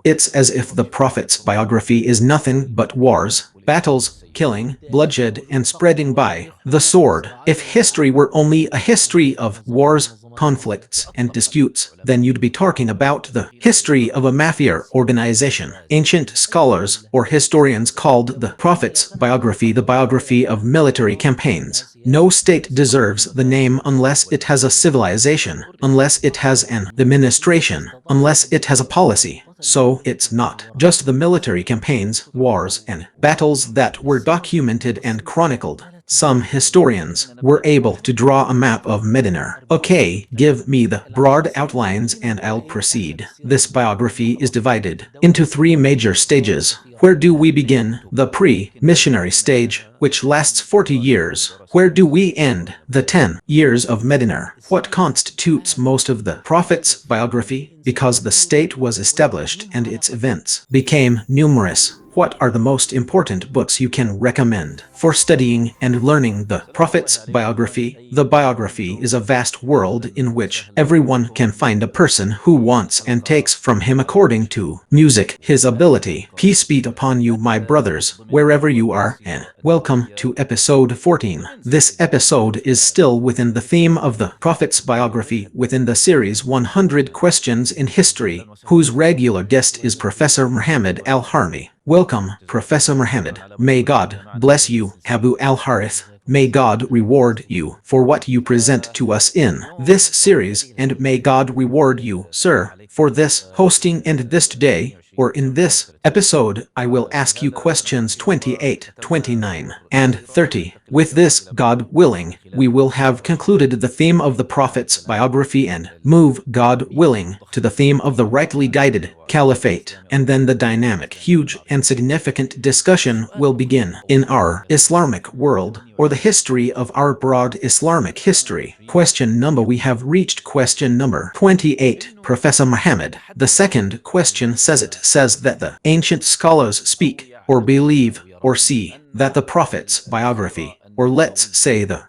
It's as if the Prophet's biography is nothing but wars, battles, killing, bloodshed, and spreading by the sword. If history were only a history of wars, conflicts, and disputes, then you'd be talking about the history of a mafia organization. Ancient scholars or historians called the Prophet's biography the biography of military campaigns. No state deserves the name unless it has a civilization, unless it has an administration, unless it has a policy. So it's not just the military campaigns, wars, and battles that were documented and chronicled. Some historians were able to draw a map of Medina. Okay, give me the broad outlines and I'll proceed. This biography is divided into 3 major stages. Where do we begin? The pre-missionary stage, which lasts 40 years. Where do we end? The 10 years of Medina. What constitutes most of the Prophet's biography? Because the state was established and its events became numerous. What are the most important books you can recommend for studying and learning the Prophet's biography? The biography is a vast world in which everyone can find a person who wants and takes from him according to music, his ability. Peace be upon you, my brothers, wherever you are, and welcome to episode 14. This episode is still within the theme of the Prophet's biography within the series 100 Questions in History, whose regular guest is Professor Muhammad Al-Harmi. Welcome, Professor Muhammad. May God bless you, Abu Al-Harith. May God reward you for what you present to us in this series, and may God reward you, sir, for this hosting and this today, or in this episode, I will ask you questions 28, 29, and 30. With this, God willing, we will have concluded the theme of the Prophet's biography and move, God willing, to the theme of the rightly guided caliphate. And then the dynamic, huge, and significant discussion will begin in our Islamic world, or the history of our broad Islamic history. We have reached question number 28. Professor Muhammad, the second question says that the ancient scholars speak, or believe, or see, that the Prophet's biography, or let's say the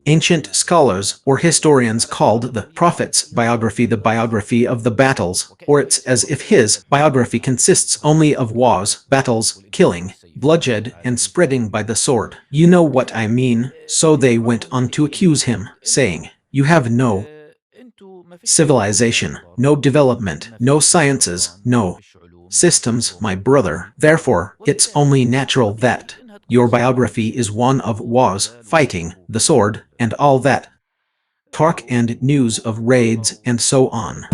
ancient scholars or historians called the Prophet's biography the biography of the battles, or it's as if his biography consists only of wars, battles, killing, bloodshed, and spreading by the sword. You know what I mean? So they went on to accuse him, saying, "You have no civilization, no development, no sciences, no systems, my brother. Therefore, it's only natural that your biography is one of wars, fighting, the sword, and all that talk and news of raids and so on."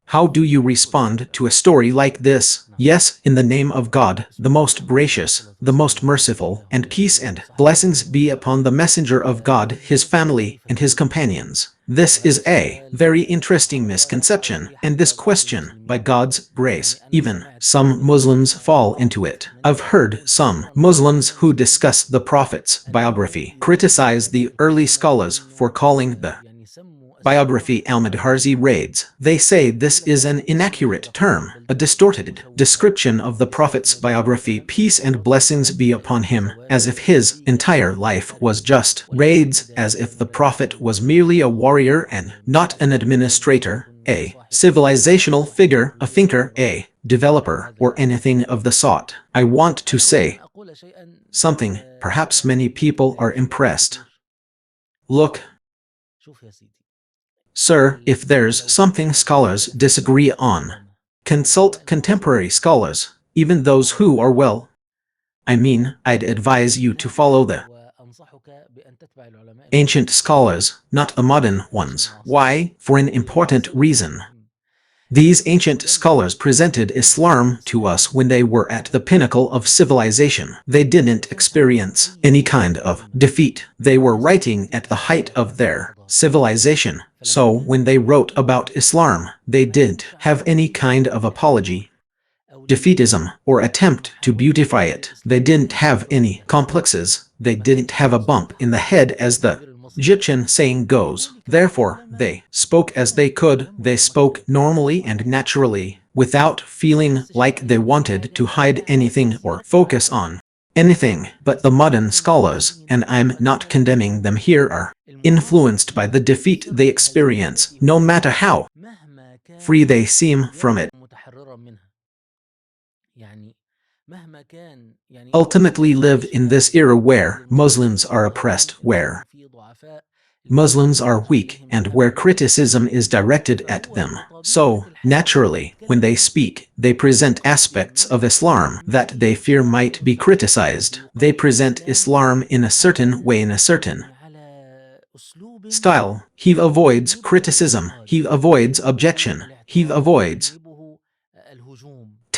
How do you respond to a story like this? Yes, in the name of God, the most gracious, the most merciful, and peace and blessings be upon the messenger of God, his family, and his companions. This is a very interesting misconception, and this question, by God's grace, even some Muslims fall into it. I've heard some Muslims who discuss the Prophet's biography criticize the early scholars for calling the biography al-Madharzi raids. They say this is an inaccurate term, a distorted description of the Prophet's biography, peace and blessings be upon him, as if his entire life was just raids, as if the Prophet was merely a warrior and not an administrator, a civilizational figure, a thinker, a developer, or anything of the sort. I want to say something. Perhaps many people are impressed. Look, sir, if there's something scholars disagree on, consult contemporary scholars, even those who are well. I mean, I'd advise you to follow the ancient scholars, not the modern ones. Why? For an important reason. These ancient scholars presented Islam to us when they were at the pinnacle of civilization. They didn't experience any kind of defeat. They were writing at the height of their civilization. So when they wrote about Islam, they didn't have any kind of apology, defeatism, or attempt to beautify it. They didn't have any complexes. They didn't have a bump in the head, as the Egyptian saying goes. Therefore, they spoke as they could. They spoke normally and naturally, without feeling like they wanted to hide anything or focus on anything. But the modern scholars, and I'm not condemning them here, are influenced by the defeat they experience, no matter how free they seem from it, ultimately live in this era where Muslims are oppressed, where Muslims are weak, and where criticism is directed at them. So, naturally, when they speak, they present aspects of Islam that they fear might be criticized. They present Islam in a certain way, in a certain style. He avoids criticism, he avoids objection, he avoids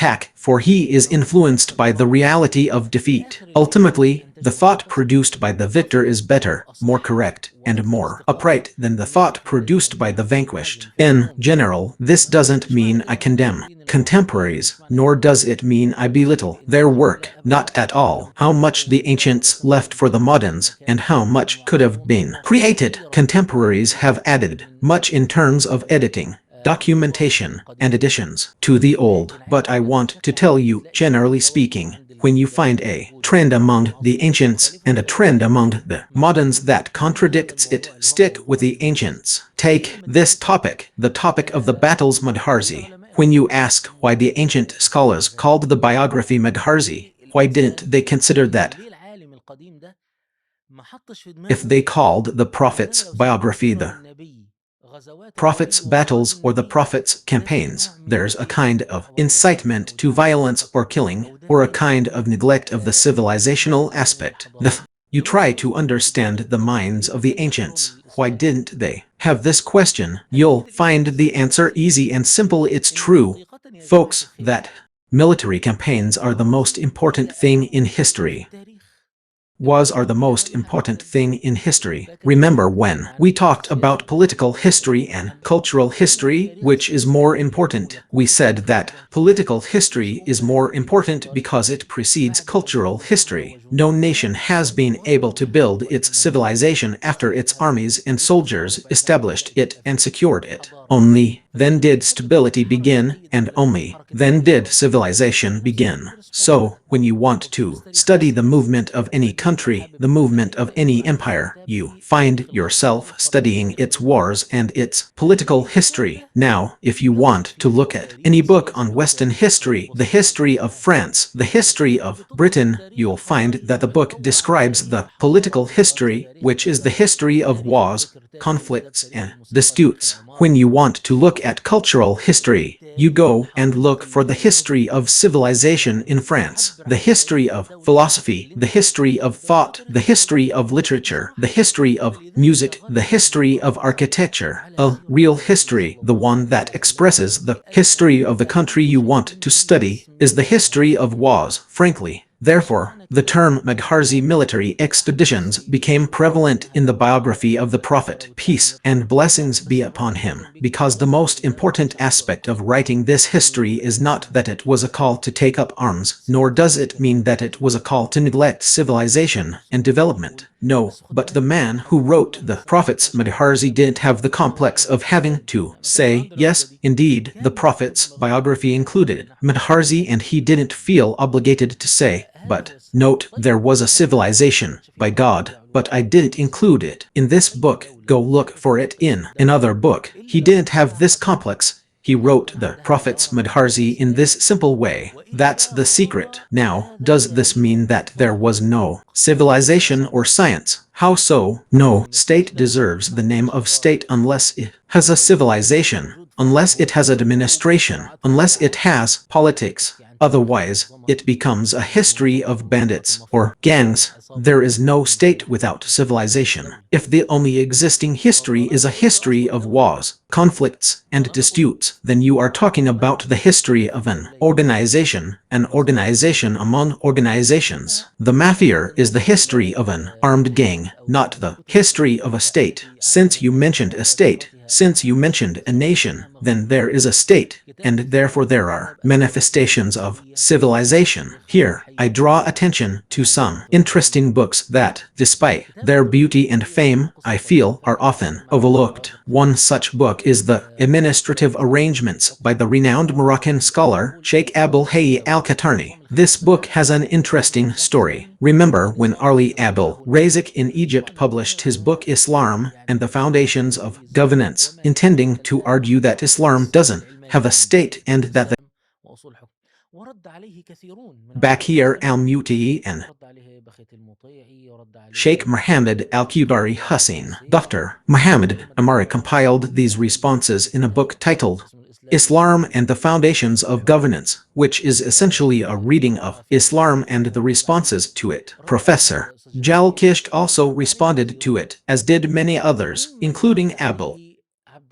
attack, for he is influenced by the reality of defeat. Ultimately, the thought produced by the victor is better, more correct, and more upright than the thought produced by the vanquished. In general, this doesn't mean I condemn contemporaries, nor does it mean I belittle their work, not at all. How much the ancients left for the moderns, and how much could have been created. Contemporaries have added much in terms of editing, documentation, and additions to the old. But I want to tell you, generally speaking, when you find a trend among the ancients and a trend among the moderns that contradicts it, stick with the ancients. Take this topic, the topic of the battles Madharzi. When you ask why the ancient scholars called the biography Madharzi, why didn't they consider that if they called the prophet's biography the prophet's battles or the prophet's campaigns, there's a kind of incitement to violence or killing, or a kind of neglect of the civilizational aspect. You try to understand the minds of the ancients. Why didn't they have this question? You'll find the answer easy and simple. It's true, folks, that military campaigns are the most important thing in history. Wars are the most important thing in history. Remember when we talked about political history and cultural history, which is more important? We said that political history is more important because it precedes cultural history. No nation has been able to build its civilization after its armies and soldiers established it and secured it. Only then did stability begin, and only then did civilization begin. So, when you want to study the movement of any country, the movement of any empire, you find yourself studying its wars and its political history. Now, if you want to look at any book on Western history, the history of France, the history of Britain, you'll find that the book describes the political history, which is the history of wars, conflicts, and disputes. When you want to look at cultural history, you go and look for the history of civilization in France, the history of philosophy, the history of thought, the history of literature, the history of music, the history of architecture. A real history, the one that expresses the history of the country you want to study, is the history of wars, frankly. Therefore, the term Magharzi military expeditions became prevalent in the biography of the Prophet, peace and blessings be upon him, because the most important aspect of writing this history is not that it was a call to take up arms, nor does it mean that it was a call to neglect civilization and development. No, but the man who wrote the Prophet's Magharzi didn't have the complex of having to say, yes, indeed, the Prophet's biography included Magharzi, and he didn't feel obligated to say, but, note, there was a civilization, by God, but I didn't include it in this book, go look for it in another book. He didn't have this complex. He wrote the Prophet's Magharzi in this simple way. That's the secret. Now, does this mean that there was no civilization or science? How so? No state deserves the name of state unless it has a civilization, unless it has administration, unless it has politics. Otherwise, it becomes a history of bandits or gangs. There is no state without civilization. If the only existing history is a history of wars, conflicts, and disputes, then you are talking about the history of an organization among organizations. The mafia is the history of an armed gang, not the history of a state. Since you mentioned a state, since you mentioned a nation, then there is a state, and therefore there are manifestations of civilization. Here, I draw attention to some interesting books that, despite their beauty and fame, I feel are often overlooked. One such book is The Administrative Arrangements by the renowned Moroccan scholar Sheikh Abul Hayy al-Qatarni. This book has an interesting story. Remember when Ali Abdul Razik in Egypt published his book Islam and the Foundations of Governance, intending to argue that Islam doesn't have a state and that the Bakir al-Muti and Sheikh Mohammed al-Qudari Hussein, Dr. Muhammad Amari compiled these responses in a book titled Islam and the Foundations of Governance, which is essentially a reading of Islam and the responses to it. Professor Jalkisht also responded to it, as did many others, including Abul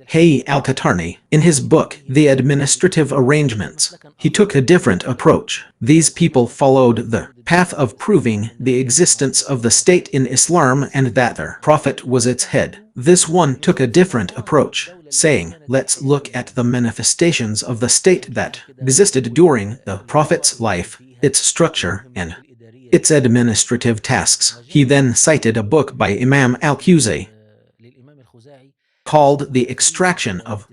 Hay al-Qatarni. In his book, The Administrative Arrangements, he took a different approach. These people followed the path of proving the existence of the state in Islam and that their prophet was its head. This one took a different approach, saying, let's look at the manifestations of the state that existed during the prophet's life, its structure, and its administrative tasks. He then cited a book by Imam al-Khuzai called The Extraction of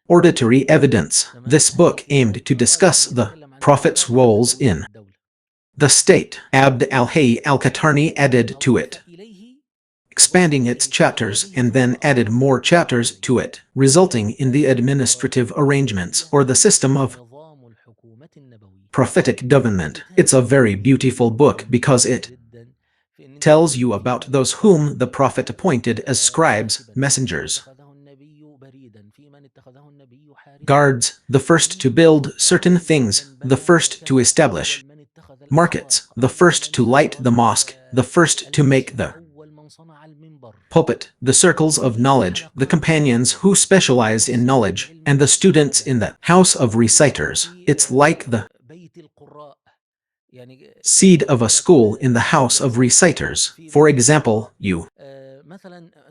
Auditory Evidence. This book aimed to discuss the prophet's roles in the state. Abd al-Hayy al-Qatarni added to it, expanding its chapters, and then added more chapters to it, resulting in the administrative arrangements or the system of prophetic government. It's a very beautiful book because it tells you about those whom the prophet appointed as scribes, messengers, guards, the first to build certain things, the first to establish markets, the first to light the mosque, the first to make the pulpit, the circles of knowledge, the companions who specialized in knowledge, and the students in the house of reciters. It's like the seed of a school in the house of reciters. For example, you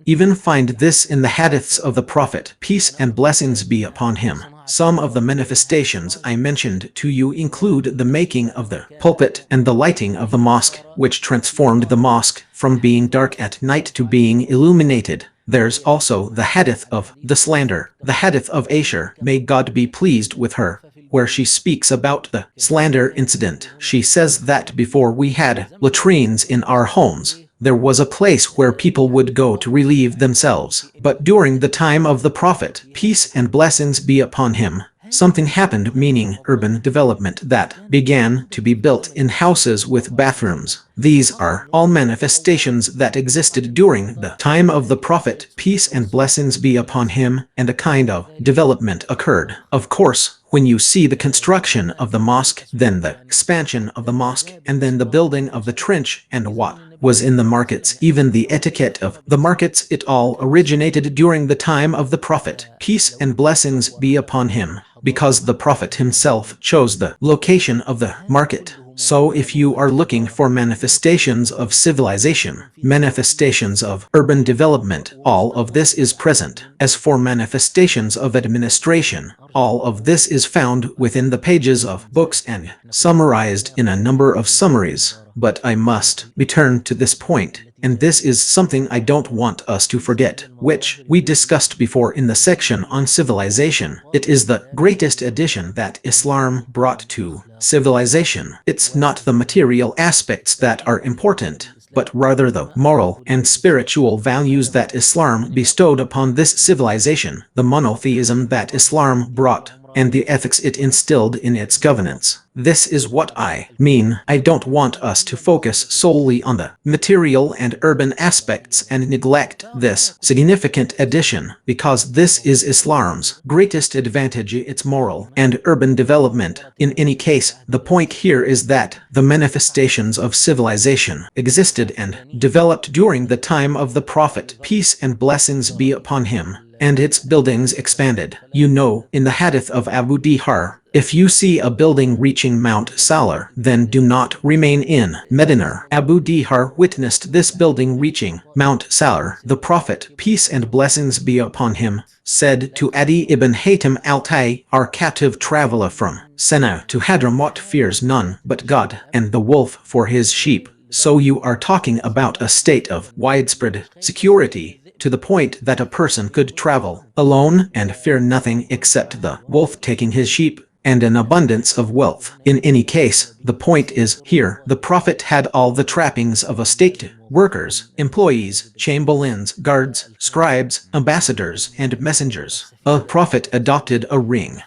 even find this in the hadiths of the Prophet, peace and blessings be upon him. Some of the manifestations I mentioned to you include the making of the pulpit and the lighting of the mosque, which transformed the mosque from being dark at night to being illuminated. There's also the hadith of the slander, the hadith of Aisha, may God be pleased with her, where she speaks about the slander incident. She says that before we had latrines in our homes, there was a place where people would go to relieve themselves. But during the time of the Prophet, peace and blessings be upon him, something happened, meaning urban development, that began to be built in houses with bathrooms. These are all manifestations that existed during the time of the Prophet, peace and blessings be upon him, and a kind of development occurred. Of course, when you see the construction of the mosque, then the expansion of the mosque, and then the building of the trench, and what was in the markets, even the etiquette of the markets, it all originated during the time of the Prophet, peace and blessings be upon him, because the Prophet himself chose the location of the market. So if you are looking for manifestations of civilization, manifestations of urban development, all of this is present. As for manifestations of administration, all of this is found within the pages of books and summarized in a number of summaries. But I must return to this point, and this is something I don't want us to forget, which we discussed before in the section on civilization. It is the greatest addition that Islam brought to civilization. It's not the material aspects that are important, but rather the moral and spiritual values that Islam bestowed upon this civilization, the monotheism that Islam brought, and the ethics it instilled in its governance. This is what I mean. I don't want us to focus solely on the material and urban aspects and neglect this significant addition, because this is Islam's greatest advantage, its moral and urban development. In any case, the point here is that the manifestations of civilization existed and developed during the time of the Prophet, peace and blessings be upon him, and its buildings expanded. You know, in the hadith of Abu Dihar, if you see a building reaching Mount Salar, then do not remain in Medina. Abu Dihar witnessed this building reaching Mount Salar. The Prophet, peace and blessings be upon him, said to Adi ibn Haytham al-Tai, our captive traveler from Sena to Hadramaut fears none but God and the wolf for his sheep. So you are talking about a state of widespread security, to the point that a person could travel alone and fear nothing except the wolf taking his sheep. and an abundance of wealth. In any case, the point is, here, the Prophet had all the trappings of a state: workers, employees, chamberlains, guards, scribes, ambassadors, and messengers. A Prophet adopted a ring.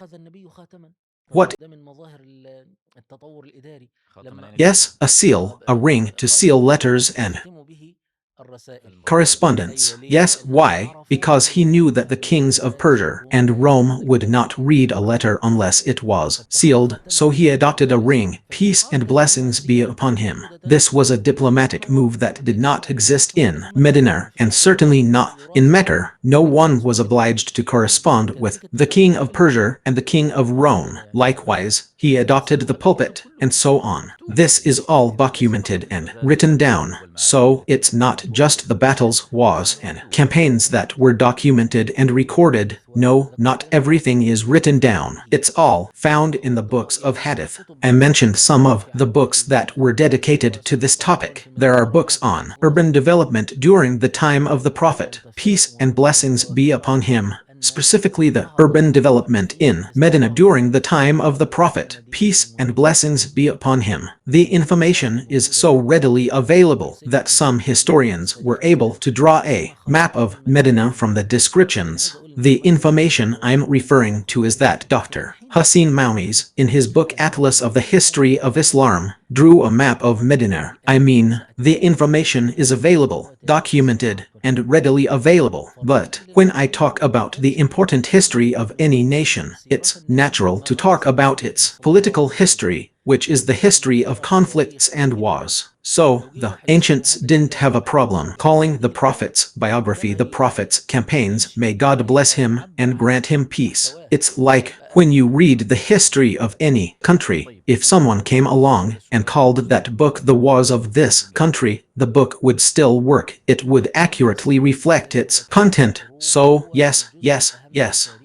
What? Yes, a seal, a ring to seal letters and correspondence. Yes, why? Because he knew that the kings of Persia and Rome would not read a letter unless it was sealed, so he adopted a ring. Peace and blessings be upon him. This was a diplomatic move that did not exist in Medina, and certainly not in Mecca. No one was obliged to correspond with the king of Persia and the king of Rome. Likewise, he adopted the pulpit, and so on. This is all documented and written down. So, it's not just the battles, wars, and campaigns that were documented and recorded. No, not everything is written down. It's all found in the books of hadith. I mentioned some of the books that were dedicated to this topic. There are books on urban development during the time of the Prophet, peace and blessings be upon him. Specifically the urban development in Medina during the time of the Prophet, peace and blessings be upon him. The information is so readily available that some historians were able to draw a map of Medina from the descriptions. The information I'm referring to is that Dr. Hussein Maumis, in his book Atlas of the History of Islam, drew a map of Medina. I mean, the information is available, documented, and readily available. But when I talk about the important history of any nation, it's natural to talk about its political history, which is the history of conflicts and wars. So, the ancients didn't have a problem calling the Prophet's biography the Prophet's campaigns, may God bless him and grant him peace. It's like when you read the history of any country, if someone came along and called that book the wars of this country, the book would still work. It would accurately reflect its content. So, yes.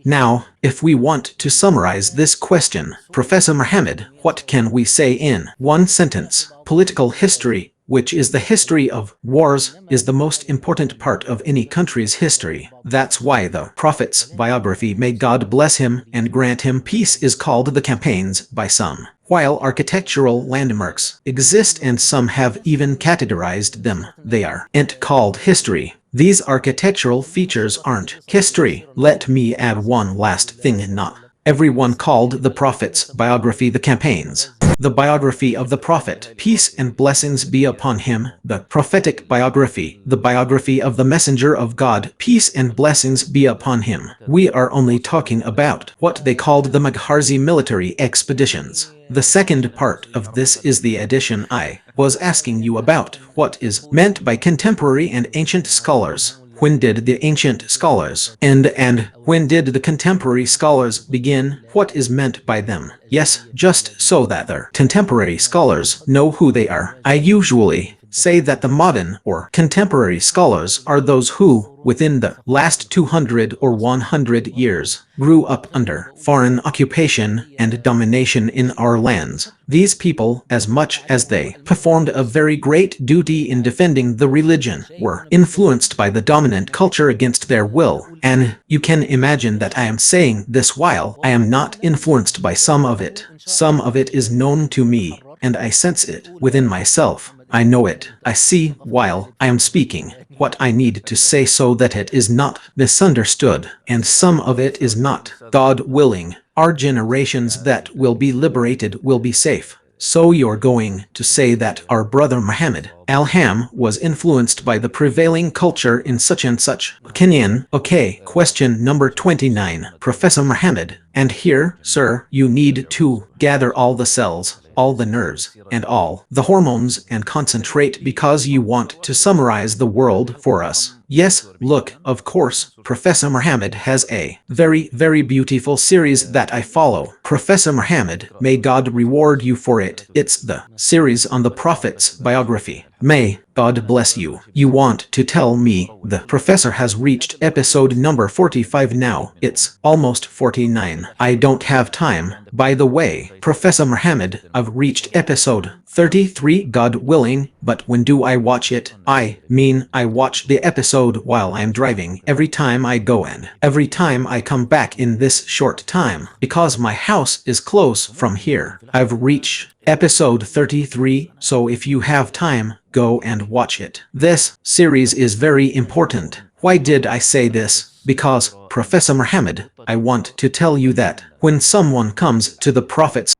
Now, if we want to summarize this question, Professor Muhammad, what can we say in one sentence? Political history, which is the history of wars, is the most important part of any country's history. That's why the Prophet's biography, may God bless him and grant him peace, is called the campaigns by some. While architectural landmarks exist and some have even categorized them, they aren't called history. These architectural features aren't history. Let me add one last thing. Not everyone called the Prophet's biography the campaigns. The biography of the Prophet, peace and blessings be upon him, the prophetic biography, the biography of the Messenger of God, peace and blessings be upon him. We are only talking about what they called the Magharzi military expeditions. The second part of this is the addition I was asking you about, what is meant by contemporary and ancient scholars. When did the ancient scholars end and when did the contemporary scholars begin? What is meant by them? Yes, just so that the contemporary scholars know who they are. I usually say that the modern or contemporary scholars are those who, within the last 200 or 100 years, grew up under foreign occupation and domination in our lands. These people, as much as they performed a very great duty in defending the religion, were influenced by the dominant culture against their will. And you can imagine that I am saying this while I am not influenced by some of it. Some of it is known to me, and I sense it within myself. I know it. I see, while I am speaking, what I need to say so that it is not misunderstood, and some of it is not. God willing, our generations that will be liberated will be safe. So you're going to say that our brother Muhammad al-Ham was influenced by the prevailing culture in such and such Kenyan. Okay, question number 29. Professor Muhammad, and here, sir, you need to gather all the cells, all the nerves, and all the hormones and concentrate because you want to summarize the world for us. Yes, look, of course, Professor Muhammad has a very beautiful series that I follow. Professor Muhammad, may God reward you for it. It's the series on the Prophet's biography. May God bless you. You want to tell me the professor has reached episode number 45 now. It's almost 49. I don't have time. By the way, Professor Muhammad, I've reached episode 33, God willing, but when do I watch it? I mean, I watch the episode while I'm driving every time I go and every time I come back in this short time, because my house is close from here. I've reached episode 33, so if you have time, go and watch it. This series is very important. Why did I say this? Because, Professor Muhammad, I want to tell you that when someone comes to the Prophet's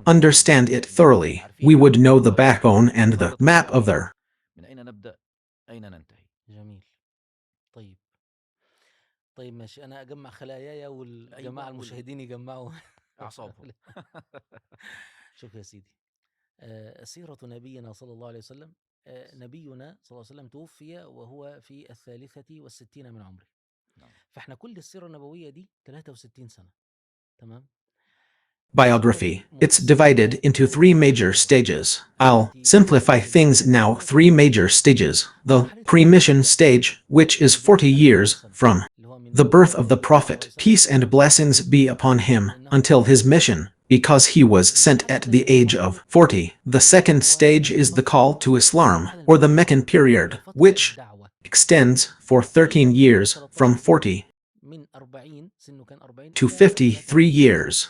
understand it thoroughly, we would know the backbone and the map of their من أين نبدأ؟ أين ننتهي؟ جميل. طيب. طيب ماشي، أنا أجمّع خلاياي والجماعة أيوه المشاهدين يجمّعوا أعصابهم. شوف يا سيدي، سيرة نبينا صلى الله عليه وسلم، نبينا صلى الله عليه وسلم توفي وهو في ال63 من عمره. نعم. فإحنا كل السيرة النبوية دي 63 سنة، تمام؟ biography. It's divided into three major stages. I'll simplify things now. Three major stages. The pre-mission stage, which is 40 years from the birth of the Prophet, peace and blessings be upon him, until his mission, because he was sent at the age of 40. The second stage is the call to Islam, or the Meccan period, which extends for 13 years, from 40 to 53 years.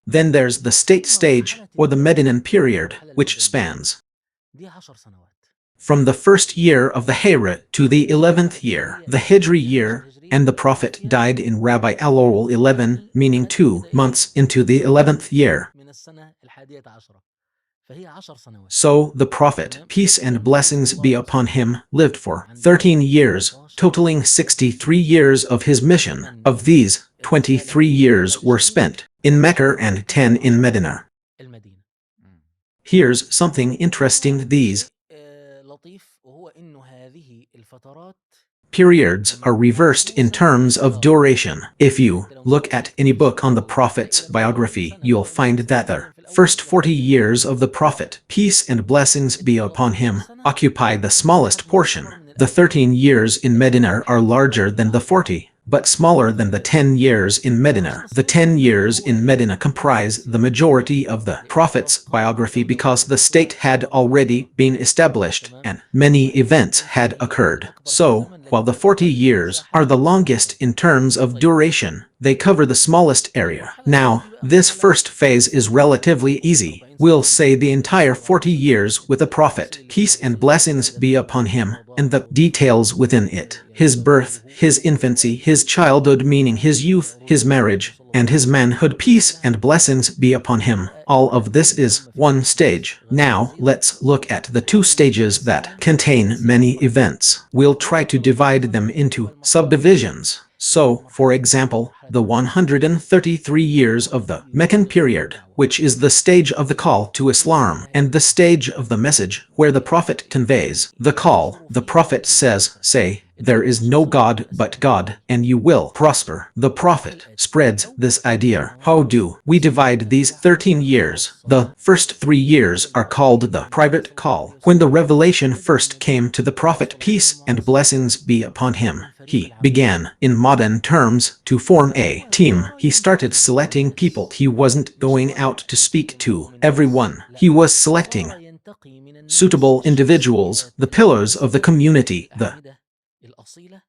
Then there's the state stage, or the Medinan period, which spans from the first year of the Hijra to the 11th year, the Hijri year, and the Prophet died in Rabi al-Awwal 11, meaning 2 months into the 11th year. So the Prophet, peace and blessings be upon him, lived for 13 years, totaling 63 years of his mission. Of these, 23 years were spent in Mecca and 10 in Medina. Here's something interesting. These periods are reversed in terms of duration. If you look at any book on the Prophet's biography, you'll find that the first 40 years of the Prophet, peace and blessings be upon him, occupy the smallest portion. The 13 years in Medina are larger than the 40, but smaller than the 10 years in Medina. The 10 years in Medina comprise the majority of the Prophet's biography because the state had already been established and many events had occurred. So, while the 40 years are the longest in terms of duration, they cover the smallest area. Now, this first phase is relatively easy. We'll say the entire 40 years with the Prophet, peace and blessings be upon him, and the details within it. His birth, his infancy, his childhood meaning his youth, his marriage, and his manhood, peace and blessings be upon him. All of this is one stage. Now, let's look at the two stages that contain many events. We'll try to divide them into subdivisions. So, for example, the 133 years of the Meccan period, which is the stage of the call to Islam, and the stage of the message where the Prophet conveys the call. The Prophet says, say, there is no God but God, and you will prosper. The Prophet spreads this idea. How do we divide these 13 years? The first 3 years are called the private call. When the revelation first came to the Prophet, peace and blessings be upon him, he began, in modern terms, to form a team. He started selecting people. He wasn't going out to speak to everyone. He was selecting suitable individuals, the pillars of the community, the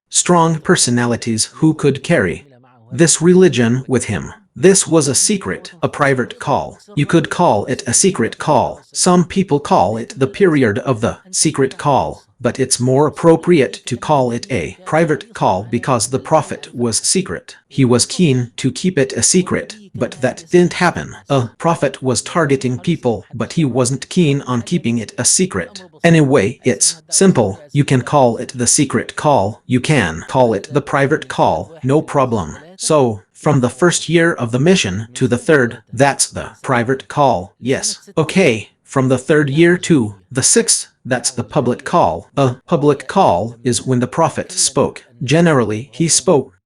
strong personalities who could carry this religion with him. This was a secret, a private call. You could call it a secret call. Some people call it the period of the secret call, but it's more appropriate to call it a private call because the Prophet was secret. He was keen to keep it a secret, but that didn't happen. A prophet was targeting people, but he wasn't keen on keeping it a secret. Anyway, it's simple. You can call it the secret call. You can call it the private call. No problem. So, from the first year of the mission to the third, that's the private call. Yes. Okay. From the third year to the sixth, that's the public call. A public call is when the Prophet spoke. Generally, he spoke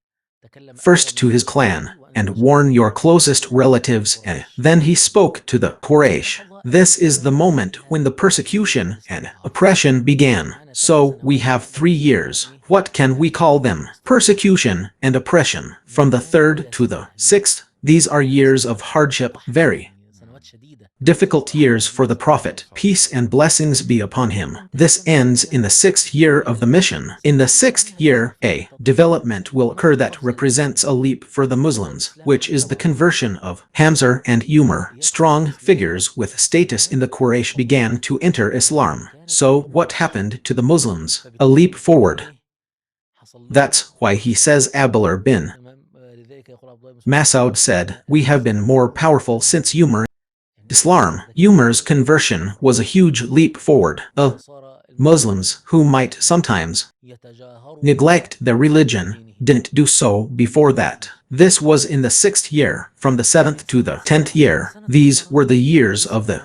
first to his clan and warn your closest relatives, and then he spoke to the Quraysh. This is the moment when the persecution and oppression began. So we have 3 years. What can we call them? Persecution and oppression. From the 3rd to the 6th, these are years of hardship, very difficult years for the Prophet, peace and blessings be upon him. This ends in the 6th year of the mission. In the 6th year, a development will occur that represents a leap for the Muslims, which is the conversion of Hamza and Umar. Strong figures with status in the Quraysh began to enter Islam. So what happened to the Muslims? A leap forward. That's why he says Abdullah bin Mas'ud said, "We have been more powerful since Umar." Islam. Umar's conversion was a huge leap forward. Muslims, who might sometimes neglect their religion, didn't do so before that. This was in the 6th year, from the 7th to the 10th year. These were the years of the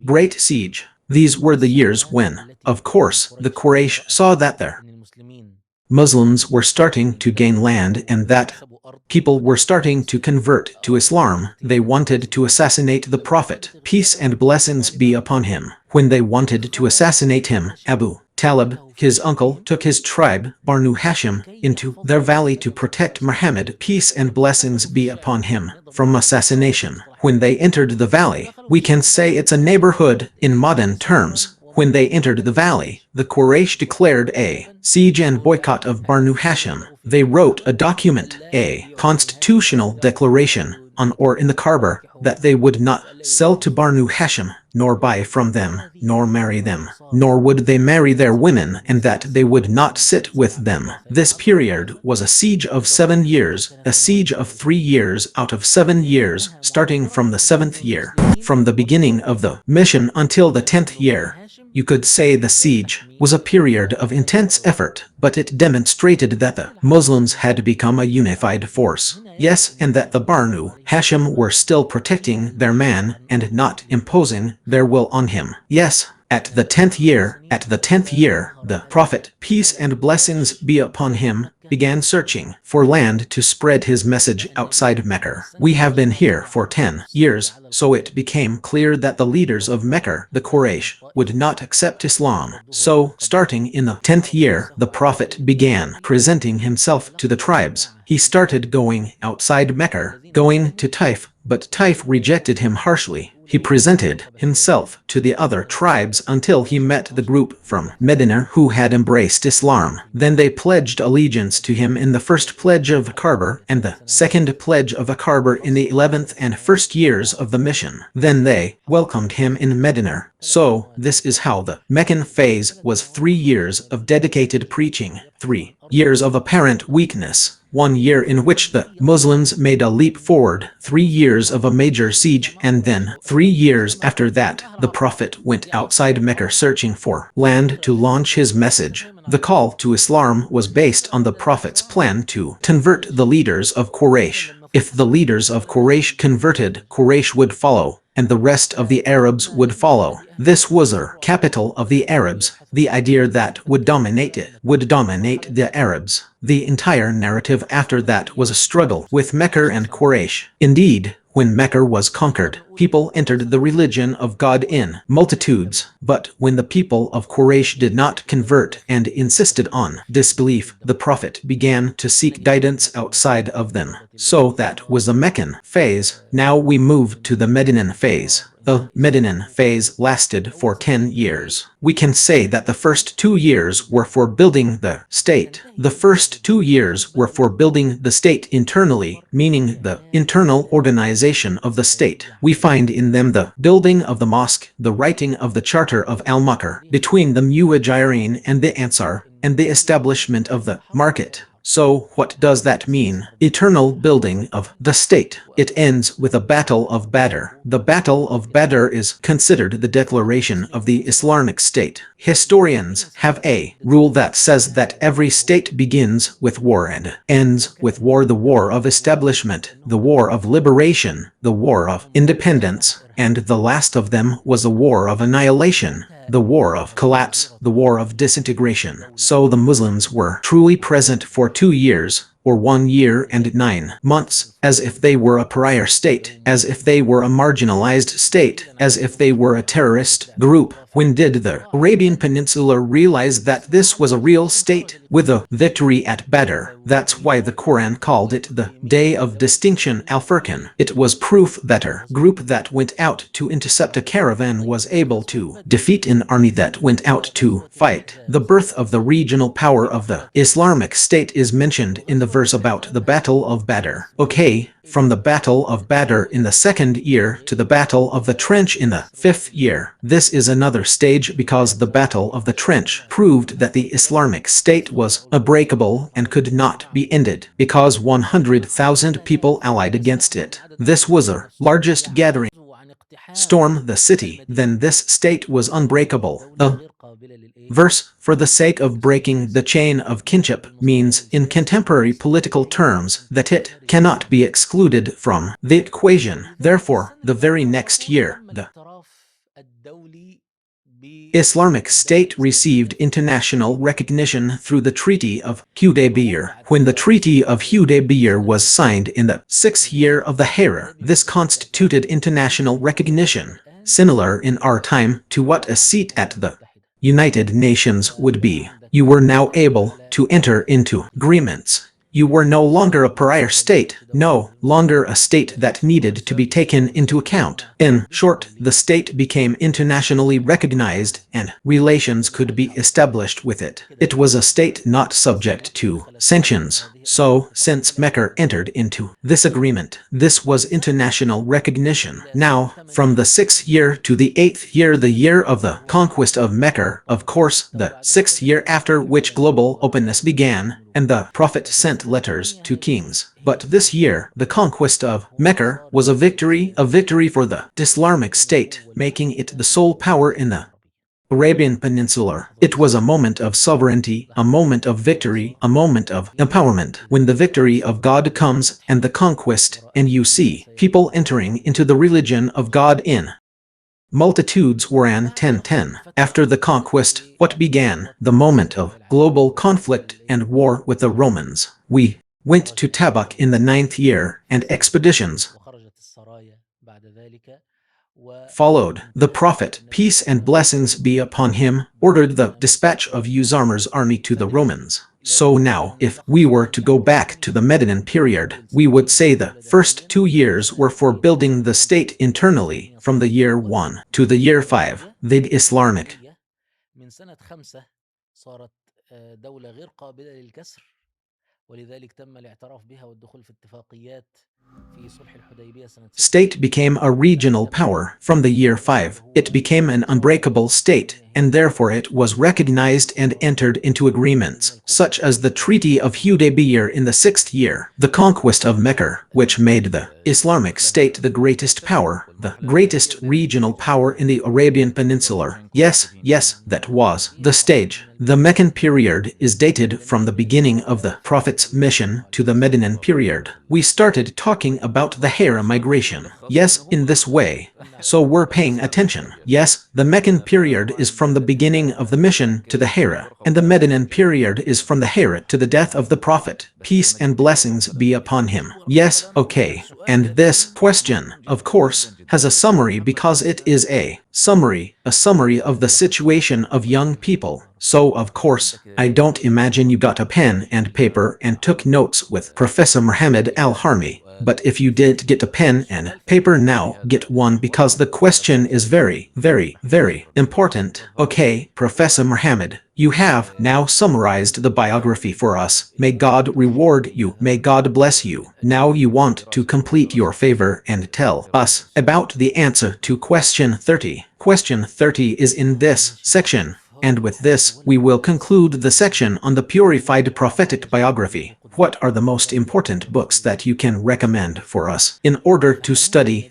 Great Siege. These were the years when, of course, the Quraysh saw that their Muslims were starting to gain land and that people were starting to convert to Islam. They wanted to assassinate the Prophet, peace and blessings be upon him. When they wanted to assassinate him, Abu Talib, his uncle, took his tribe, Banu Hashim, into their valley to protect Muhammad, peace and blessings be upon him, from assassination. When they entered the valley, we can say it's a neighborhood in modern terms. When they entered the valley, the Quraysh declared a siege and boycott of Banu Hashim. They wrote a document, a constitutional declaration, on or in the Kaaba, that they would not sell to Banu Hashim, nor buy from them, nor marry them, nor would they marry their women, and that they would not sit with them. This period was a siege of 7 years, a siege of 3 years out of 7 years, starting from the 7th year. From the beginning of the mission until the 10th year, you could say the siege was a period of intense effort, but it demonstrated that the Muslims had become a unified force. Yes, and that the Banu Hashim were still protecting their man and not imposing their will on him. Yes, at the 10th year, the Prophet, peace and blessings be upon him, began searching for land to spread his message outside Mecca. We have been here for 10 years, so it became clear that the leaders of Mecca, the Quraysh, would not accept Islam. So, starting in the 10th year, the Prophet began presenting himself to the tribes. He started going outside Mecca, going to Taif, but Taif rejected him harshly. He presented himself to the other tribes until he met the group from Medina who had embraced Islam. Then they pledged allegiance to him in the first pledge of Kaaba and the second pledge of Kaaba in the 11th and first years of the mission. Then they welcomed him in Medina. So, this is how the Meccan phase was 3 years of dedicated preaching, 3 years of apparent weakness, 1 year in which the Muslims made a leap forward, 3 years of a major siege, and then 3 years after that, the Prophet went outside Mecca searching for land to launch his message. The call to Islam was based on the Prophet's plan to convert the leaders of Quraysh. If the leaders of Quraysh converted, Quraysh would follow, and the rest of the Arabs would follow. This was the capital of the Arabs, the idea that would dominate the Arabs. The entire narrative after that was a struggle with Mecca and Quraysh. Indeed, when Mecca was conquered, people entered the religion of God in multitudes. But when the people of Quraysh did not convert and insisted on disbelief, the Prophet began to seek guidance outside of them. So that was the Meccan phase. Now we move to the Medinan phase. The Medinan phase lasted for 10 years. We can say that the first 2 years were for building the state. The first 2 years were for building the state internally, meaning the internal organization of the state. We find in them the building of the mosque, the writing of the Charter of Al-Makr between the Muhajirin and the Ansar, and the establishment of the market. So, what does that mean? Eternal building of the state. It ends with a Battle of Badr. The Battle of Badr is considered the declaration of the Islamic State. Historians have a rule that says that every state begins with war and ends with war. The war of establishment, the war of liberation, the war of independence, and the last of them was a war of annihilation, the war of collapse, the war of disintegration. So the Muslims were truly present for 2 years, or 1 year and 9 months, as if they were a pariah state, as if they were a marginalized state, as if they were a terrorist group. When did the Arabian Peninsula realize that this was a real state? With a victory at Badr. That's why the Quran called it the Day of Distinction al-Furqan. It was proof that a group that went out to intercept a caravan was able to defeat an army that went out to fight. The birth of the regional power of the Islamic State is mentioned in the verse about the Battle of Badr. Okay, from the Battle of Badr in the 2nd year to the Battle of the Trench in the 5th year. This is another stage because the Battle of the Trench proved that the Islamic State was unbreakable and could not be ended because 100,000 people allied against it. This was the largest gathering. Storm the city, then this state was unbreakable. A verse, for the sake of breaking the chain of kinship, means in contemporary political terms that it cannot be excluded from the equation. Therefore, the very next year, the Islamic State received international recognition through the Treaty of Hudaybiyah. When the Treaty of Hudaybiyah was signed in the 6th year of the Hijra, this constituted international recognition, similar in our time to what a seat at the United Nations would be. You were now able to enter into agreements. You were no longer a pariah state, no longer a state that needed to be taken into account. In short, the state became internationally recognized and relations could be established with it. It was a state not subject to sanctions. So, since Mecca entered into this agreement, this was international recognition. Now, from the 6th year to the 8th year, the year of the conquest of Mecca, of course, the 6th year after which global openness began, and the Prophet sent letters to kings. But this year, the conquest of Mecca was a victory for the Islamic State, making it the sole power in the Arabian Peninsula. It was a moment of sovereignty, a moment of victory, a moment of empowerment. When the victory of God comes and the conquest, and you see people entering into the religion of God in multitudes. Quran 10:10. After the conquest, what began? The moment of global conflict and war with the Romans. We went to Tabuk in the 9th year, and expeditions followed. The Prophet, peace and blessings be upon him, ordered the dispatch of Uzarmar's army to the Romans. So now, if we were to go back to the Medinan period, we would say the first 2 years were for building the state internally, from the year 1 to the year 5, the Islamic state became a regional power. From the year 5, it became an unbreakable state, and therefore it was recognized and entered into agreements, such as the Treaty of Hudaybiyah in the 6th year, the conquest of Mecca, which made the Islamic State the greatest power, the greatest regional power in the Arabian Peninsula. Yes, that was the stage. The Meccan period is dated from the beginning of the Prophet's mission to the Medinan period. We started talking about the Hijra migration. Yes, in this way. So we're paying attention. Yes, the Meccan period is from the beginning of the mission to the Hijra, and the Medinan period is from the Hijra to the death of the Prophet. Peace and blessings be upon him. Yes, okay. And this question, of course, has a summary because it is a summary of the situation of young people. So, of course, I don't imagine you got a pen and paper and took notes with Professor Muhammad Al-Harmi. But if you did get a pen and paper now, get one because the question is very, very, very important. Okay, Professor Muhammad, you have now summarized the biography for us. May God reward you. May God bless you. Now you want to complete your favor and tell us about the answer to question 30. Question 30 is in this section. And with this, we will conclude the section on the purified prophetic biography. What are the most important books that you can recommend for us in order to study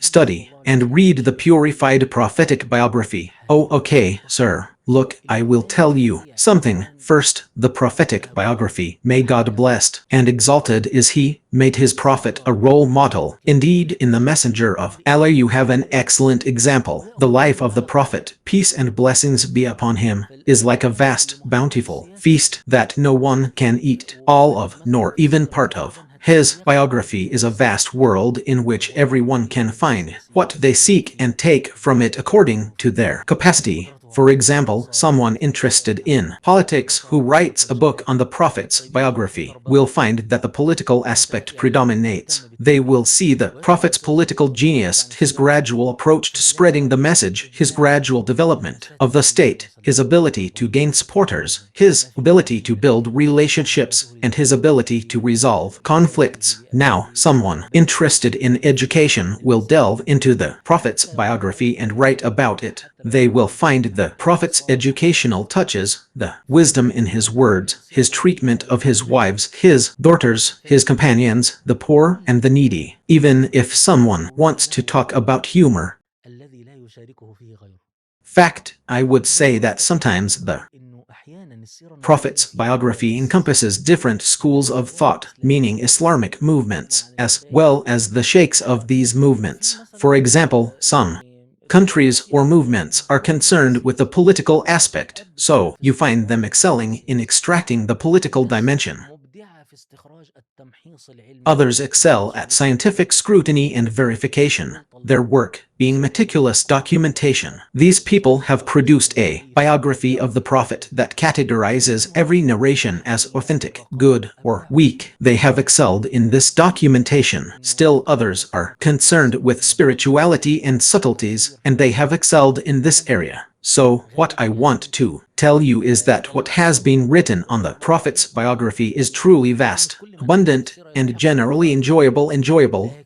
and read the purified prophetic biography? Oh, okay, sir. Look, I will tell you something. First, the prophetic biography. May God blessed and exalted is he, made his prophet a role model. Indeed, in the messenger of Allah you have an excellent example. The life of the prophet, peace and blessings be upon him, is like a vast, bountiful feast that no one can eat all of, nor even part of. His biography is a vast world in which everyone can find what they seek and take from it according to their capacity. For example, someone interested in politics who writes a book on the Prophet's biography will find that the political aspect predominates. They will see the Prophet's political genius, his gradual approach to spreading the message, his gradual development of the state, his ability to gain supporters, his ability to build relationships, and his ability to resolve conflicts. Now, someone interested in education will delve into the Prophet's biography and write about it. They will find the Prophet's educational touches, the wisdom in his words, his treatment of his wives, his daughters, his companions, the poor and the needy. Even if someone wants to talk about humor, fact, I would say that sometimes the Prophet's biography encompasses different schools of thought, meaning Islamic movements, as well as the sheikhs of these movements. For example, some countries or movements are concerned with the political aspect, so you find them excelling in extracting the political dimension. Others excel at scientific scrutiny and verification, their work being meticulous documentation. These people have produced a biography of the Prophet that categorizes every narration as authentic, good, or weak. They have excelled in this documentation. Still others are concerned with spirituality and subtleties, and they have excelled in this area. So, what I want to tell you is that what has been written on the Prophet's biography is truly vast, abundant, and generally enjoyable,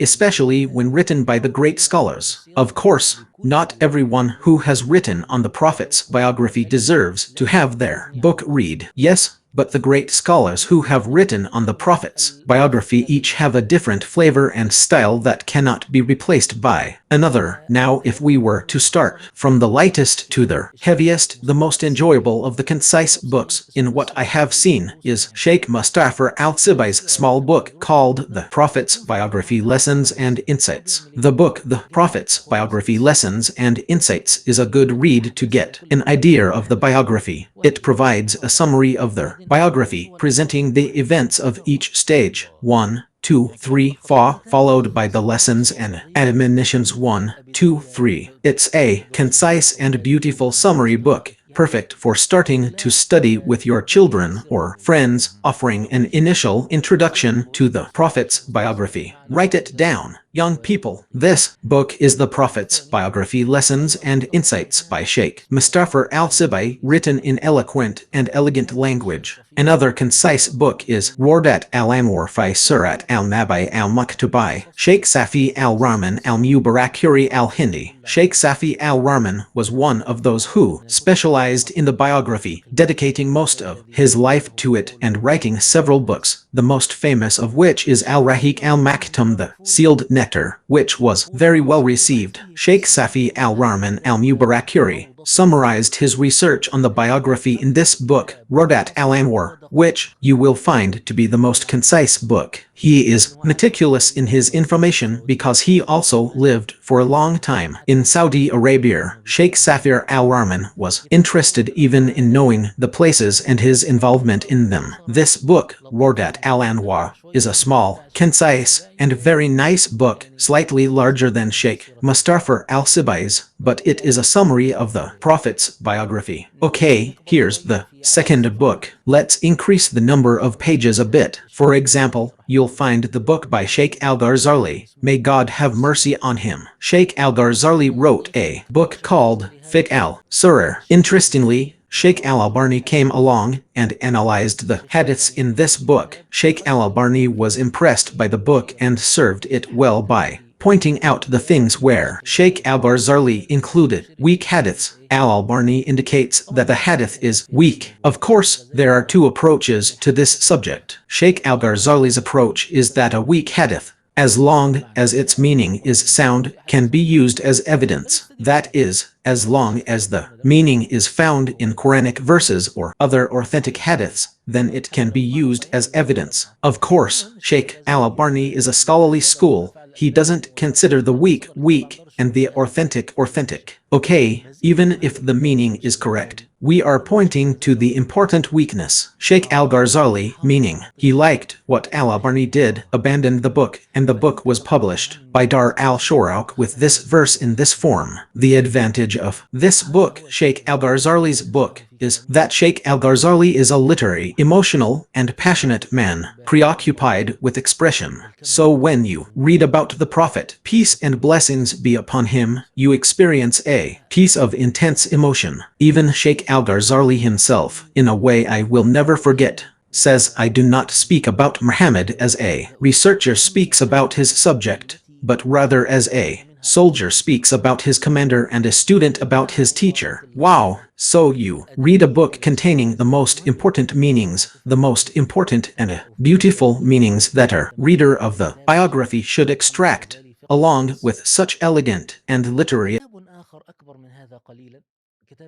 especially when written by the great scholars. Of course, not everyone who has written on the Prophet's biography deserves to have their book read. Yes, but the great scholars who have written on the Prophet's biography each have a different flavor and style that cannot be replaced by another. Now, if we were to start from the lightest to the heaviest, the most enjoyable of the concise books in what I have seen is Sheikh Mustafa al-Sibai's small book called The Prophet's Biography Lessons and Insights. The book, The Prophet's Biography Lessons and Insights, is a good read to get an idea of the biography. It provides a summary of the biography, presenting the events of each stage, 1, 2, 3, 4, followed by the lessons and admonitions 1, 2, 3. It's a concise and beautiful summary book, perfect for starting to study with your children or friends, offering an initial introduction to the Prophet's biography. Write it down, young people. This book is The Prophet's Biography Lessons and Insights by Sheikh Mustafa al-Sibai, written in eloquent and elegant language. Another concise book is Wardat al-Anwar fi Surat al-Nabai al-Maktubai, Sheikh Safi al-Rahman al-Mubarakuri al-Hindi. Sheikh Safi al-Rahman was one of those who specialized in the biography, dedicating most of his life to it and writing several books, the most famous of which is Al-Rahiq al-Maktum, the Sealed Nectar, which was very well received. Sheikh Safi al-Rahman al-Mubarakuri summarized his research on the biography in this book, Wardat al-Anwar, which you will find to be the most concise book. He is meticulous in his information because he also lived for a long time in Saudi Arabia. Sheikh Safir al-Rahman was interested even in knowing the places and his involvement in them. This book, Wardat al-Anwar, is a small, concise, and very nice book, slightly larger than Sheikh Mustafa al-Sibai's, but it is a summary of the Prophet's biography. Okay, here's the second book. Let's increase the number of pages a bit. For example, you'll find the book by Sheikh al-Gharzali. May God have mercy on him. Sheikh al-Gharzali wrote a book called Fiqh al-Surar. Interestingly, Sheikh al-Albarni came along and analyzed the hadiths in this book. Sheikh al-Albarni was impressed by the book and served it well by pointing out the things where Sheikh al-Gharzali included weak hadiths. Al-Albarni indicates that the hadith is weak. Of course, there are two approaches to this subject. Sheikh al-Gharzali's approach is that a weak hadith, as long as its meaning is sound, can be used as evidence. That is, as long as the meaning is found in Quranic verses or other authentic hadiths, then it can be used as evidence. Of course, Sheikh al-Albarni is a scholarly school. He doesn't consider the weak and the authentic. Okay, even if the meaning is correct, We are pointing to the important weakness. Sheikh al-Ghazali, meaning, he liked what al-Barni did, abandoned the book, and the book was published by Dar al-Shorouk with this verse in this form. The advantage of this book, Sheikh al-Ghazali's book, is that Sheikh al-Ghazali is a literary, emotional, and passionate man, preoccupied with expression. So when you read about the Prophet, peace and blessings be upon him, you experience a piece of intense emotion. Even Sheikh al-Ghazali himself, in a way I will never forget, says, I do not speak about Muhammad as a researcher speaks about his subject, but rather as a soldier speaks about his commander and a student about his teacher. Wow! So you read a book containing the most important meanings, the most important and beautiful meanings that a reader of the biography should extract, along with such elegant and literary.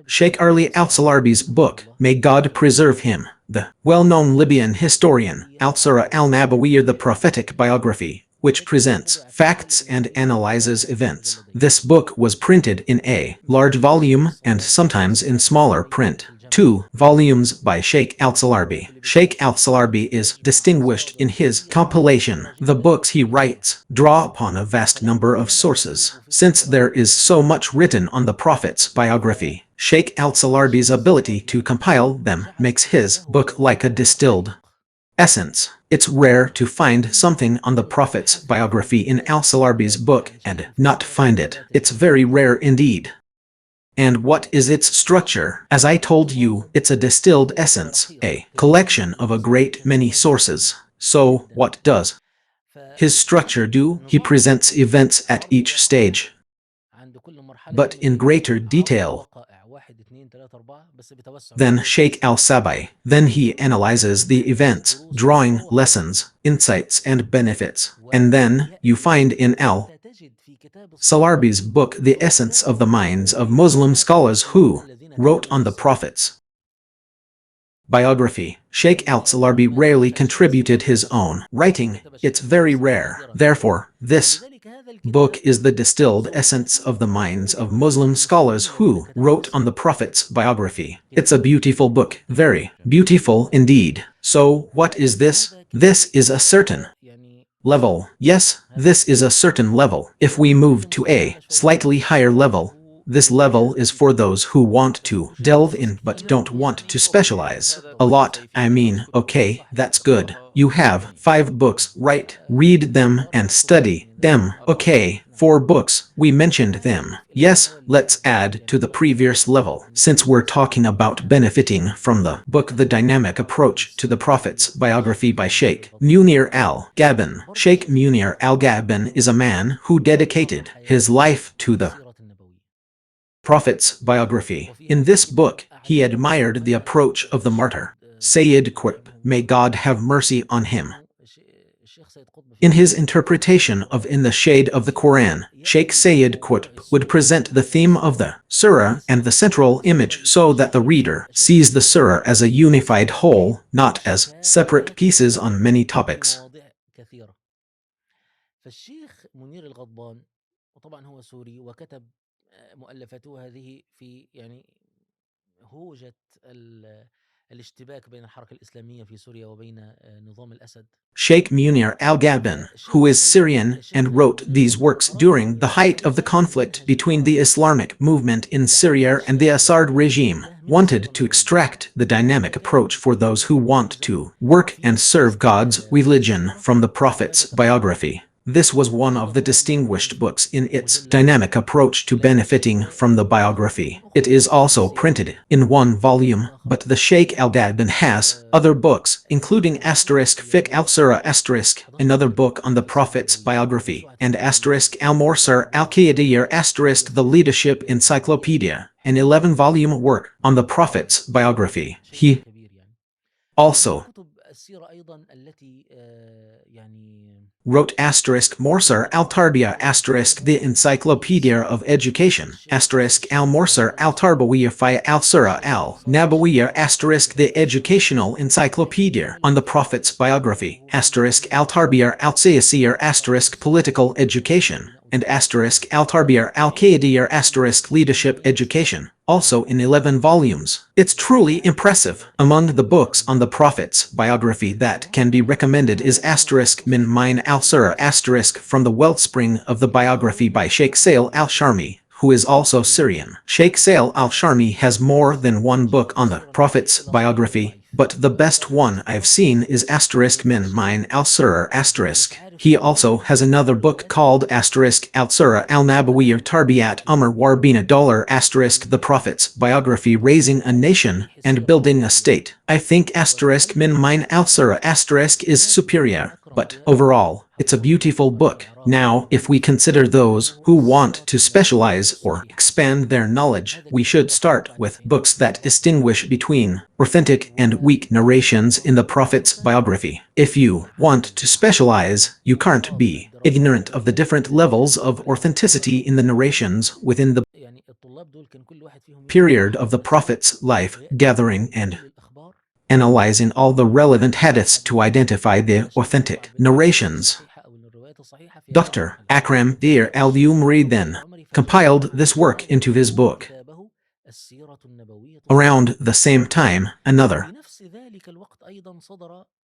Sheikh Ali al-Salabi's book, May God Preserve Him, the well-known Libyan historian, Al-Sira al-Nabawiyya, the prophetic biography, which presents facts and analyzes events. This book was printed in a large volume and sometimes in smaller print. 2 volumes by Sheikh al-Salabi. Sheikh al-Salabi is distinguished in his compilation. The books he writes draw upon a vast number of sources. Since there is so much written on the Prophet's biography, Sheikh al-Salabi's ability to compile them makes his book like a distilled essence. It's rare to find something on the Prophet's biography in al-Salabi's book and not find it. It's very rare indeed. And what is its structure? As I told you, it's a distilled essence, a collection of a great many sources. So, what does his structure do? He presents events at each stage, but in greater detail than Sheikh al-Sabai. Then he analyzes the events, drawing lessons, insights and benefits. And then, you find in al-Salabi's book the essence of the minds of Muslim scholars who wrote on the Prophet's biography. Sheikh al-Salabi rarely contributed his own writing. It's very rare. Therefore, this book is the distilled essence of the minds of Muslim scholars who wrote on the Prophet's biography. It's a beautiful book, very beautiful indeed. So, what is this? This is a certain level. Yes, this is a certain level. If we move to a slightly higher level, this level is for those who want to delve in but don't want to specialize a lot. I mean, okay, that's good. You have 5 books, right? Read them and study them. Okay, 4 books, we mentioned them. Yes, let's add to the previous level. Since we're talking about benefiting from the book The Dynamic Approach to the Prophet's Biography by Sheikh Munir al-Ghaben. Sheikh Munir al-Ghaben is a man who dedicated his life to the Prophet's biography. In this book, he admired the approach of the martyr, Sayyid Qutb, may God have mercy on him. In his interpretation of In the Shade of the Quran, Sheikh Sayyid Qutb would present the theme of the surah and the central image so that the reader sees the surah as a unified whole, not as separate pieces on many topics. مؤلفاته هذه في هوجة الاشتباك بين الحركة الإسلامية في سوريا وبين نظام الأسد. Sheikh Munir al-Ghaben, who is Syrian and wrote these works during the height of the conflict between the Islamic movement in Syria and the Assad regime, wanted to extract the dynamic approach for those who want to work and serve God's religion from the Prophet's biography. This was one of the distinguished books in its dynamic approach to benefiting from the biography. It is also printed in 1 volume, but the Sheikh al-Ghaben has other books, including Fiqh al-Sira *, another book on the Prophet's biography, and al-Mursar al-Qiyadiyya * the Leadership Encyclopedia, an 11-volume work on the Prophet's biography. He also wrote Mursar al-Tarbiyya * the Encyclopedia of Education, al-Mursar al-Tarbawiyya fi al-Sira al-Nabawiyya * the Educational Encyclopedia on the Prophet's biography, al-Tarbiyya al-Siyasiyya * Political Education, and al-Tarbiyya al-Qiyadiyya * Leadership Education. also in 11 volumes. It's truly impressive. Among the books on the Prophet's biography that can be recommended is *min Mine al-Sura* from the wellspring of the biography by Sheikh Sail al-Sharmi, who is also Syrian. Sheikh Sail al-Sharmi has more than one book on the Prophet's biography, but the best one I've seen is *min Mine al-Sura*. He also has another book called *al-Sura al-Nabawiyya Tarbiyat Umar Warbina Dollar*. The Prophet's biography raising a nation and building a state. I think *min Mine al-Sura* is superior, but overall, it's a beautiful book. Now, if we consider those who want to specialize or expand their knowledge, we should start with books that distinguish between authentic and weak narrations in the Prophet's biography. If you want to specialize, you can't be ignorant of the different levels of authenticity in the narrations within the period of the Prophet's life, gathering and analyzing all the relevant hadiths to identify the authentic narrations. Dr. Akram Dir al-Umri then compiled this work into his book. Around the same time, another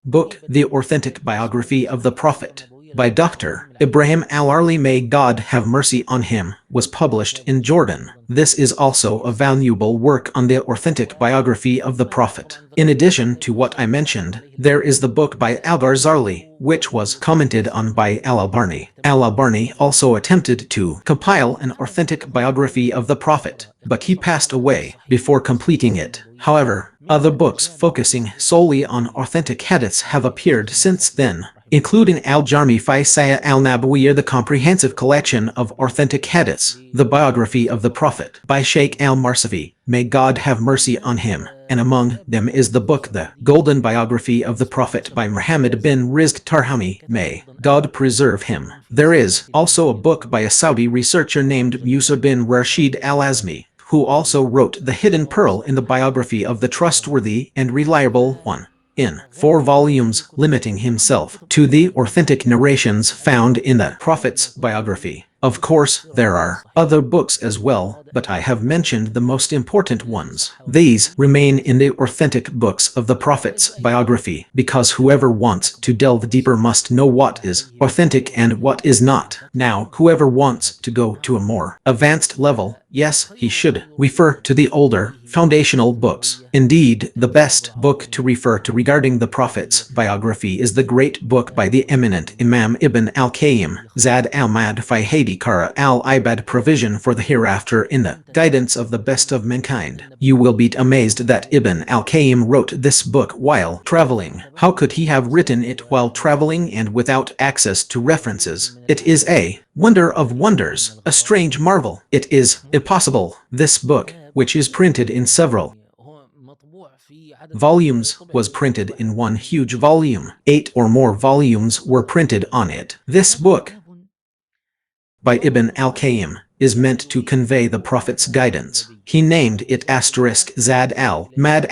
book, The Authentic Biography of the Prophet, by Dr. Ibrahim al-Arli, may God have mercy on him, was published in Jordan. This is also a valuable work on the authentic biography of the Prophet. In addition to what I mentioned, there is the book by al-Ghazali, which was commented on by al-Albani. Al-Albani also attempted to compile an authentic biography of the Prophet, but he passed away before completing it. However, other books focusing solely on authentic hadiths have appeared since then, including al-Jarmi fi Sayya al-Nabawiyya, the comprehensive collection of authentic hadiths, the biography of the Prophet by Sheikh al-Marsafi, may God have mercy on him, and among them is the book The Golden Biography of the Prophet by Muhammad bin Rizq Tarhami, may God preserve him. There is also a book by a Saudi researcher named Musa bin Rashid al-Azmi, who also wrote The Hidden Pearl in the biography of the trustworthy and reliable one, in 4 volumes, limiting himself to the authentic narrations found in the Prophet's biography. Of course, there are other books as well, but I have mentioned the most important ones. These remain in the authentic books of the Prophet's biography, because whoever wants to delve deeper must know what is authentic and what is not. Now, whoever wants to go to a more advanced level, yes, he should refer to the older, foundational books. Indeed, the best book to refer to regarding the Prophet's biography is the great book by the eminent Imam Ibn al-Qayyim, Zad al-Mad fi Hadi Kara al-Ibad, Provision for the Hereafter in the Guidance of the Best of Mankind. You will be amazed that Ibn al-Qayyim wrote this book while traveling. How could he have written it while traveling and without access to references? It is a wonder of wonders, a strange marvel. It is impossible. This book, which is printed in several volumes, was printed in one huge volume. 8 or more volumes were printed on it. This book by Ibn al-Qayyim is meant to convey the Prophet's guidance. He named it *Zad al-Mad*,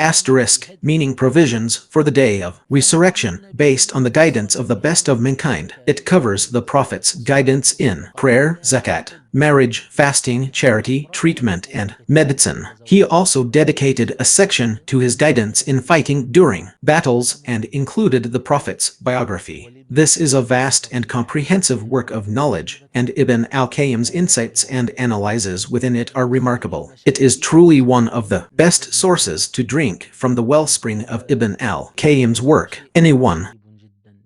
meaning provisions for the day of resurrection, based on the guidance of the best of mankind. It covers the Prophet's guidance in prayer, zakat, marriage, fasting, charity, treatment, and medicine. He also dedicated a section to his guidance in fighting during battles and included the Prophet's biography. This is a vast and comprehensive work of knowledge, and Ibn al-Qayyim's insights and analyses within it are remarkable. It is truly one of the best sources to drink from the wellspring of Ibn al-Qayyim's work. Anyone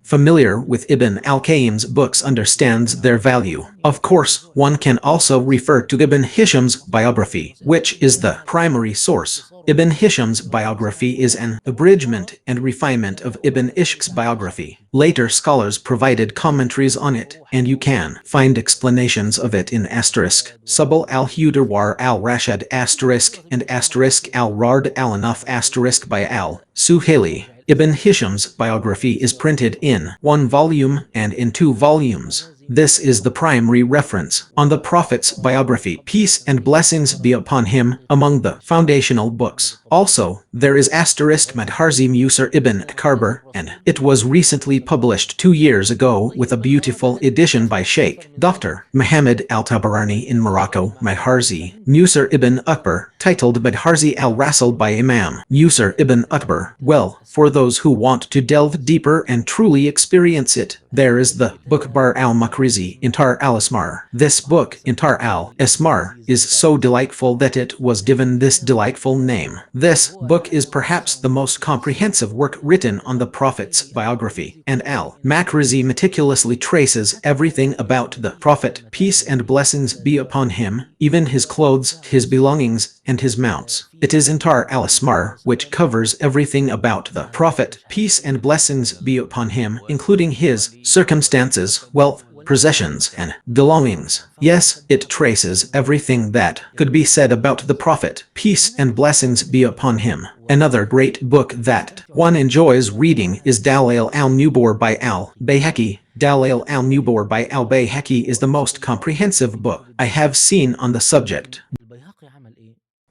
familiar with Ibn al-Qayyim's books understands their value. Of course, one can also refer to Ibn Hisham's biography, which is the primary source. Ibn Hisham's biography is an abridgment and refinement of Ibn Ishq's biography. Later scholars provided commentaries on it, and you can find explanations of it in * Subul al-Hudawar al-Rashad * and * al-Rard al-Anaf * by al-Suhaili. Ibn Hisham's biography is printed in 1 volume and in 2 volumes. This is the primary reference on the Prophet's biography, peace and blessings be upon him, among the foundational books. Also, there is asterisk Madharzi Musar ibn Karbar, and it was recently published 2 years ago with a beautiful edition by Sheikh Dr. Muhammad al-Tabarani in Morocco. Madharzi Musar ibn Akbar, titled Madharzi al-Rasul by Imam Musar ibn Akbar. Well, for those who want to delve deeper and truly experience it, there is the book Bar al-Makrizi in Tar al-Asmar. This book, in Tar al-Asmar, is so delightful that it was given this delightful name. This book is perhaps the most comprehensive work written on the Prophet's biography, and al-Makrizi meticulously traces everything about the Prophet, peace and blessings be upon him, even his clothes, his belongings, and his mounts. It is in Tar al-Asmar, which covers everything about the Prophet, peace and blessings be upon him, including his circumstances, wealth, possessions, and belongings. Yes, it traces everything that could be said about the Prophet, peace and blessings be upon him. Another great book that one enjoys reading is Dalil al-Nubur by al-Bayhaqi. Dalil al-Nubur by al-Bayhaqi is the most comprehensive book I have seen on the subject.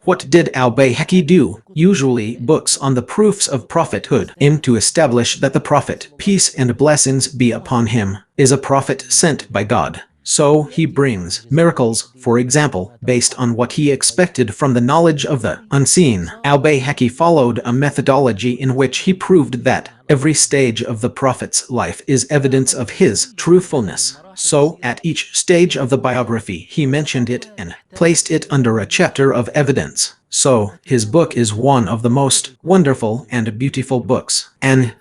What did al-Bayhaqi do? Usually, books on the proofs of prophethood aim to establish that the Prophet, peace and blessings be upon him, is a prophet sent by God. So he brings miracles, for example, based on what he expected from the knowledge of the unseen. Al-Bayhaqi followed a methodology in which he proved that every stage of the Prophet's life is evidence of his truthfulness. So, at each stage of the biography, he mentioned it and placed it under a chapter of evidence. So, his book is one of the most wonderful and beautiful books. And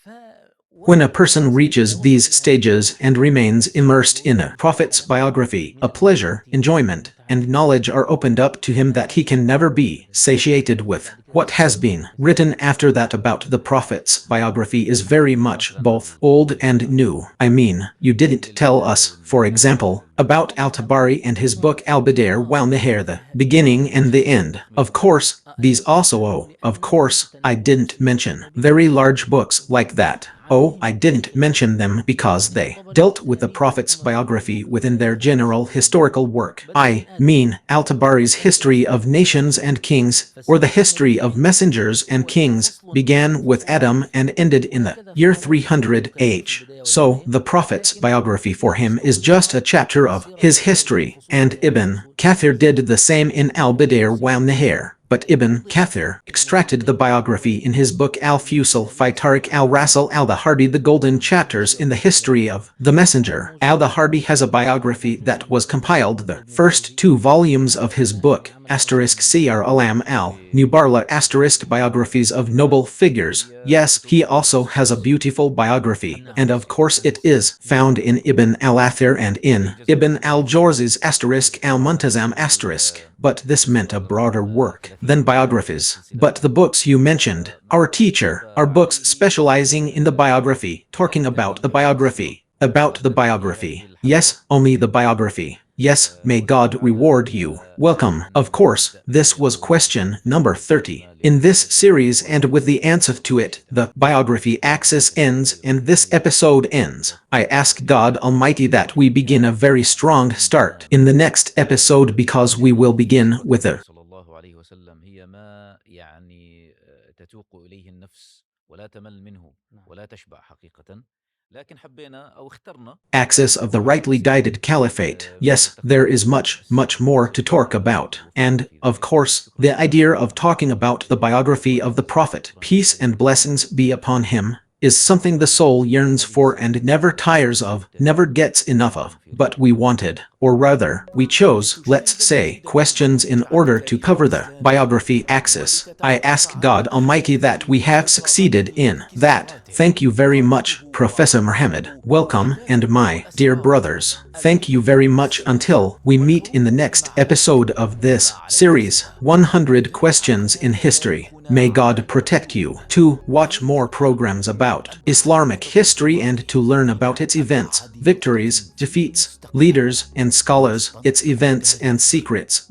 when a person reaches these stages and remains immersed in a prophet's biography, a pleasure, enjoyment, and knowledge are opened up to him that he can never be satiated with. What has been written after that about the Prophet's biography is very much both old and new. I mean, you didn't tell us, for example, about al-Tabari and his book al-Badair wal-Nihar, the beginning and the end. Of course, these also, of course, I didn't mention very large books like that. Oh, I didn't mention them because they dealt with the Prophet's biography within their general historical work. I mean, al-Tabari's History of Nations and Kings, or the History of Messengers and Kings, began with Adam and ended in the year 300 AH. So, the Prophet's biography for him is just a chapter of his history, and Ibn Kathir did the same in al-Badair wal-Nihar. But Ibn Kathir extracted the biography in his book Al-Fusul fi Tariq al-Rasul al-Dahardi, the golden chapters in the history of the messenger. Al-Dahardi has a biography that was compiled the first 2 volumes of his book, Siyar Alam al-Nubarla biographies of noble figures. Yes, he also has a beautiful biography, and of course it is found in Ibn al-Athir and in Ibn al-Jawzi's al-Muntazam . But this meant a broader work than biographies. But the books you mentioned, our teacher, are books specializing in the biography, talking about the biography. About the biography. Yes, only the biography. Yes, may God reward you. Welcome. Of course, this was question number 30. In this series and with the answer to it, the biography axis ends and this episode ends. I ask God Almighty that we begin a very strong start in the next episode because we will begin with a axis of the rightly guided caliphate. Yes, there is much more to talk about. And, of course, the idea of talking about the biography of the Prophet, peace and blessings be upon him, is something the soul yearns for and never tires of, never gets enough of. But we wanted, or rather, we chose, let's say, questions in order to cover the biography axis. I ask God Almighty that we have succeeded in that. Thank you very much, Professor Muhammad. Welcome, and my dear brothers, thank you very much until we meet in the next episode of this series, 100 Questions in History. May God protect you. To watch more programs about Islamic history and to learn about its events, victories, defeats, leaders, and scholars, its events and secrets.